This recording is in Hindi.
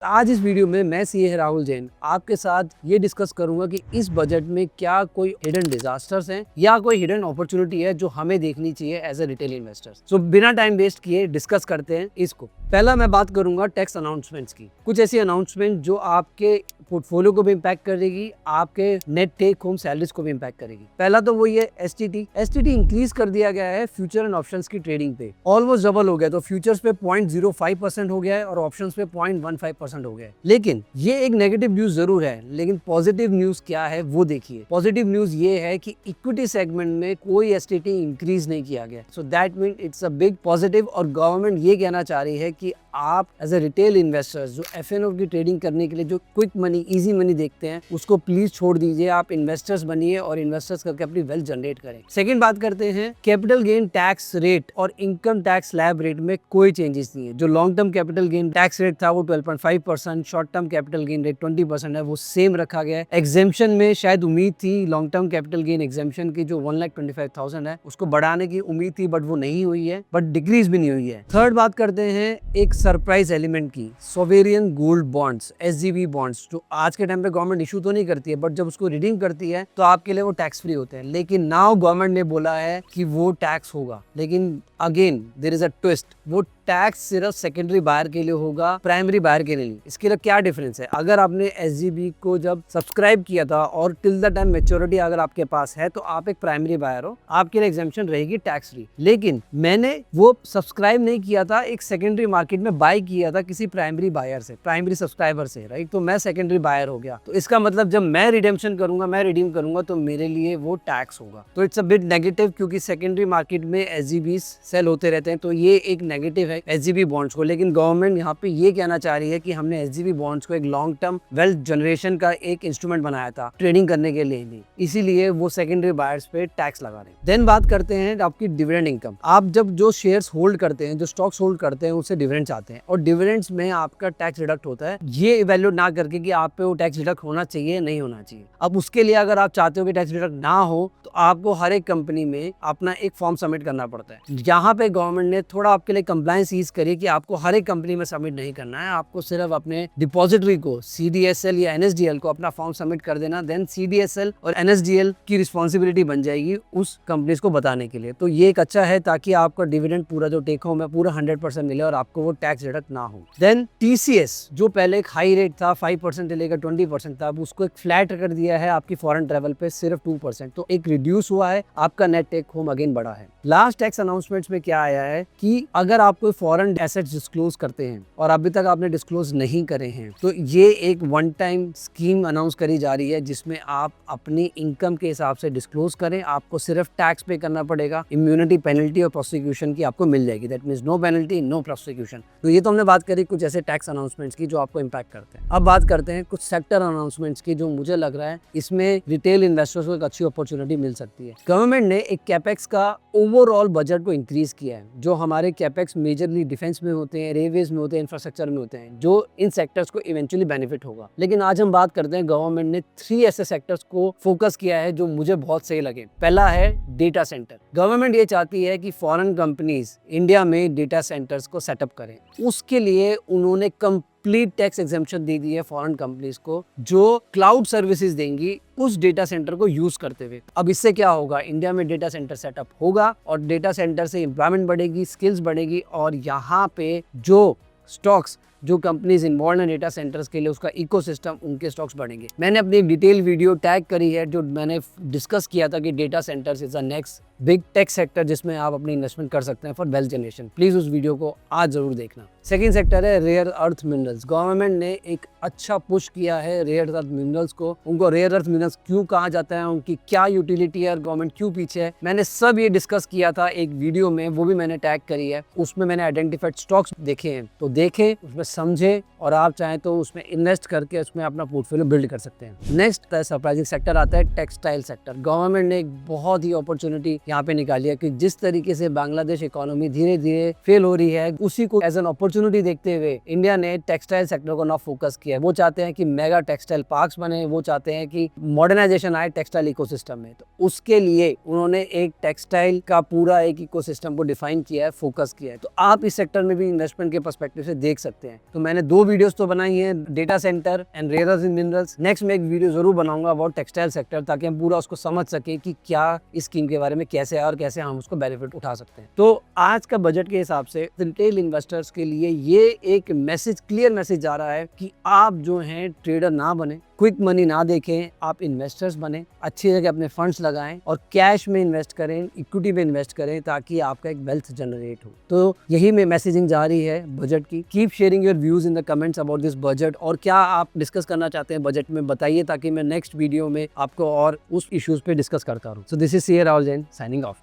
आज इस वीडियो में मैं सीए राहुल जैन आपके साथ ये डिस्कस करूंगा कि इस बजट में क्या कोई हिडन डिजास्टर्स हैं या कोई हिडन अपॉर्चुनिटी है जो हमें देखनी चाहिए एज ए रिटेल इन्वेस्टर्स। सो बिना टाइम वेस्ट किए डिस्कस करते हैं इसको। पहला मैं बात करूंगा टैक्स अनाउंसमेंट्स की। कुछ ऐसी अनाउंसमेंट जो आपके पोर्टफोलियो को भी इम्पैक्ट करेगी, आपके नेट टेक होम सैलरीज को भी इम्पैक्ट करेगी। पहला तो वही है एसटीटी इंक्रीज कर दिया गया है फ्यूचर एंड ऑप्शंस की ट्रेडिंग पे, ऑलमोस्ट डबल हो गया। तो फ्यूचर्स पे 0.05% हो गया है और ऑप्शंस पे 0.15% हो गया है। लेकिन ये एक नेगेटिव न्यूज जरूर है, लेकिन पॉजिटिव न्यूज क्या है वो देखिए। पॉजिटिव न्यूज ये है कि इक्विटी सेगमेंट में कोई एसटीटी इंक्रीज नहीं किया गया। So that mean it's a big positive. और गवर्नमेंट ये कहना चाह रही है कि आप एज ए रिटेल इन्वेस्टर्स जो एफएनओ की ट्रेडिंग करने के लिए जो क्विक मनी इजी मनी देखते हैं उसको प्लीज छोड़ दीजिए, आप इन्वेस्टर्स बनिए और इन्वेस्टर्स करके अपनी वेल्थ जनरेट करें। सेकंड बात करते हैं कैपिटल गेन टैक्स रेट और इनकम टैक्स स्लैब रेट में कोई चेंजेस नहीं है। जो long term capital gain tax rate था वो 12.5%, short term capital gain rate 20% है, वो सेम रखा गया है। एग्जेम्पशन में शायद उम्मीद थी long term capital gain exemption की जो 1,25,000 है उसको बढ़ाने की उम्मीद थी, बट वो नहीं हुई है, बट डिक्रीज भी नहीं हुई है। थर्ड बात करते हैं एक सरप्राइज एलिमेंट की, sovereign gold bonds, SGB bonds, जो आज के टाइम पे गवर्नमेंट इशू तो नहीं करती है, बट जब उसको रिडीम करती है तो आपके लिए वो टैक्स फ्री होते हैं। लेकिन नाउ गवर्नमेंट ने बोला है कि वो टैक्स होगा, लेकिन again there is a twist, वो टैक्स सिर्फ सेकेंडरी बायर के लिए होगा, प्राइमरी बायर के लिए नहीं। इसके लिए क्या डिफरेंस है? अगर आपने एसजीबी को जब सब्सक्राइब किया था और टिल द टाइम मैच्योरिटी अगर आपके पास है तो आप एक प्राइमरी बायर हो, आपके लिए एग्जेम्पशन रहेगी टैक्स फ्री। लेकिन मैंने वो सब्सक्राइब नहीं किया था, एक सेकेंडरी मार्केट में बाय किया था किसी प्राइमरी बायर से, प्राइमरी सब्सक्राइबर से, राइट? तो मैं सेकेंडरी बायर हो गया। तो इसका मतलब जब मैं रिडेम्पशन करूंगा, मैं रिडीम करूंगा तो मेरे लिए वो टैक्स होगा। तो इट्स अ बिट नेगेटिव, क्योंकि सेकेंडरी मार्केट में एसजीबी सेल होते रहते हैं, तो ये एक नेगेटिव है एसजीबी बॉन्ड्स को। लेकिन गवर्नमेंट यहाँ पे ये कहना चाह रही है कि हमने एसजीबी बॉन्ड्स को एक लॉन्ग टर्म वेल्थ जनरेशन का एक इंस्ट्रूमेंट बनाया था, ट्रेडिंग करने के लिए नहीं, इसीलिए वो सेकेंडरी बायर्स पे टैक्स लगा रहे हैं। देन बात करते हैं आपकी डिविडेंड इनकम। आप जब जो शेयर्स होल्ड करते हैं, जो स्टॉक्स होल्ड करते हैं, उससे डिविडेंड्स आते हैं और डिविडेंड्स में आपका टैक्स डिडक्ट होता है। ये इवैल्यूएट ना करके कि आप पे वो टैक्स डिडक्ट होना चाहिए नहीं होना चाहिए। अब उसके लिए अगर आप चाहते हो कि टैक्स डिडक्ट ना हो तो आपको हर एक कंपनी में अपना एक फॉर्म सबमिट करना पड़ता है। यहाँ पे गवर्नमेंट ने थोड़ा आपके लिए कंप्लायंस ईज करी कि आपको हर एक कंपनी में सबमिट नहीं करना है, आपको सिर्फ अपने डिपॉजिटरी को सीडीएसएल या एनएसडीएल को अपना फॉर्म सबमिट कर देना। देन सीडीएसएल और एनएसडीएल की रिस्पॉन्सिबिलिटी बन जाएगी उस कंपनीज को बताने के लिए। तो ये एक अच्छा है ताकि आपका डिविडेंड पूरा जो टेक होम है पूरा 100% मिले और आपको वो टैक्स डिडक्ट ना हो। देन टीसीएस जो पहले एक हाई रेट था 5% से लेकर 20% था, अब उसको एक फ्लैट कर दिया है आपकी फॉरेन ट्रेवल पे सिर्फ 2%। तो एक रिड्यूस हुआ है, आपका नेट टेक होम अगेन बढ़ा है। लास्ट टैक्स अनाउंसमेंट्स में क्या आया है कि अगर आप कोई फॉरेन एसेट्स डिस्क्लोज करते हैं और अभी तक आपने डिस्क्लोज नहीं करे हैं तो ये एक वन टाइम स्कीम अनाउंस करी जा रही है जिसमें आप अपनी इनकम के हिसाब से डिस्क्लोज करें, आपको सिर्फ टैक्स पे करना पड़ेगा, इम्यूनिटी पेनल्टी और प्रोसिक्यूशन की आपको मिल जाएगी। That means no penalty no prosecution. तो ये तो हमने बात करी कुछ ऐसे टैक्स अनाउंसमेंट्स की जो आपको इम्पैक्ट करते हैं। अब बात करते हैं कुछ सेक्टर अनाउंसमेंट्स की जो मुझे लग रहा है इसमें रिटेल इन्वेस्टर्स को एक अच्छी अपॉर्चुनिटी मिल सकती है। गवर्नमेंट ने एक कैपेक्स का ओवरऑल बजट को इंक्रीज किया है। जो हमारे कैपेक्स मेजरली डिफेंस में होते हैं, रेलवेज में होते हैं, इंफ्रास्ट्रक्चर में होते हैं, जो इन सेक्टर्स को इवेंचुअली बेनिफिट होगा। लेकिन आज हम बात करते हैं गवर्नमेंट ने 3 ऐसे सेक्टर्स को फोकस किया है जो मुझे बहुत सही लगे। पहला है डेटा सेंटर। गवर्नमेंट ये चाहती है कि फॉरेन कंपनीज इंडिया में डेटा सेंटर्स को सेटअप करें। उसके लिए उन्होंने कंप्लीट टैक्स एग्जेम्पशन दे दी है फॉरेन कंपनीज को जो क्लाउड सर्विसेज देंगी उस डेटा सेंटर को यूज करते हुए। अब इससे क्या होगा, इंडिया में डेटा सेंटर सेटअप होगा और डेटा सेंटर से एम्प्लॉयमेंट बढ़ेगी, स्किल्स बढ़ेगी और यहाँ पे जो स्टॉक्स जो कंपनीज इन्वॉल्व हैं डेटा सेंटर्स के लिए उसका इकोसिस्टम, उनके स्टॉक्स बढ़ेंगे। मैंने अपनी एक डिटेल वीडियो टैग करी है जो मैंने डिस्कस किया था कि data centres is the next big tech sector जिसमें आप अपनी इन्वेस्टमेंट कर सकते हैं फॉर वेल्थ जनरेशन। प्लीज उस वीडियो को आज जरूर देखना। सेकंड सेक्टर है रेयर अर्थ मिनरल्स। गवर्नमेंट ने एक अच्छा पुश किया है रेयर अर्थ मिनरल्स को। उनको रेयर अर्थ मिनरल्स क्यों कहा जाता है, उनकी क्या यूटिलिटी है और गवर्नमेंट क्यों पीछे है, मैंने सब ये डिस्कस किया था एक वीडियो में, वो भी मैंने टैग करी है। उसमें मैंने आइडेंटिफाइड स्टॉक्स देखे हैं, तो देखें, उसमें समझे और आप चाहें तो उसमें इन्वेस्ट करके उसमें अपना पोर्टफोलियो बिल्ड कर सकते हैं। नेक्स्ट सरप्राइजिंग सेक्टर आता है टेक्सटाइल सेक्टर। गवर्नमेंट ने एक बहुत ही अपॉर्चुनिटी यहाँ पे निकाली है कि जिस तरीके से बांग्लादेश इकोनॉमी धीरे धीरे फेल हो रही है, उसी को एज एन अपॉर्चुनिटी देखते हुए इंडिया ने टेक्सटाइल सेक्टर को ना फोकस किया है। वो चाहते हैं कि मेगा टेक्सटाइल पार्क्स बने, वो चाहते हैं कि मॉडर्नाइजेशन आए टेक्सटाइल इकोसिस्टम में। तो उसके लिए उन्होंने एक टेक्सटाइल का पूरा एक इकोसिस्टम को डिफाइन किया है, फोकस किया है। तो आप इस सेक्टर में भी इन्वेस्टमेंट के पर्सपेक्टिव से देख सकते हैं। तो मैंने 2 वीडियोस तो बनाई हैं, data centre and rare earth minerals. Next मैं एक वीडियो जरूर बनाऊंगा अबाउट टेक्सटाइल सेक्टर, ताकि हम पूरा उसको समझ सके कि क्या इस स्कीम के बारे में कैसे है और कैसे हम उसको बेनिफिट उठा सकते हैं। तो आज का बजट के हिसाब से रिटेल इन्वेस्टर्स के लिए ये एक मैसेज, क्लियर मैसेज जा रहा है कि आप जो हैं ट्रेडर ना बने, क्विक मनी ना देखें, आप इन्वेस्टर्स बने, अच्छी जगह अपने फंड्स लगाएं और कैश में इन्वेस्ट करें, इक्विटी में इन्वेस्ट करें, ताकि आपका एक वेल्थ जनरेट हो। तो यही में मैसेजिंग जा रही है बजट की। Keep sharing your views in the comments about this budget, और क्या आप डिस्कस करना चाहते हैं बजट में बताइए, ताकि मैं नेक्स्ट वीडियो में आपको और उस इश्यूज पे डिस्कस करता रहूं। So this is C Rahul Jain signing of.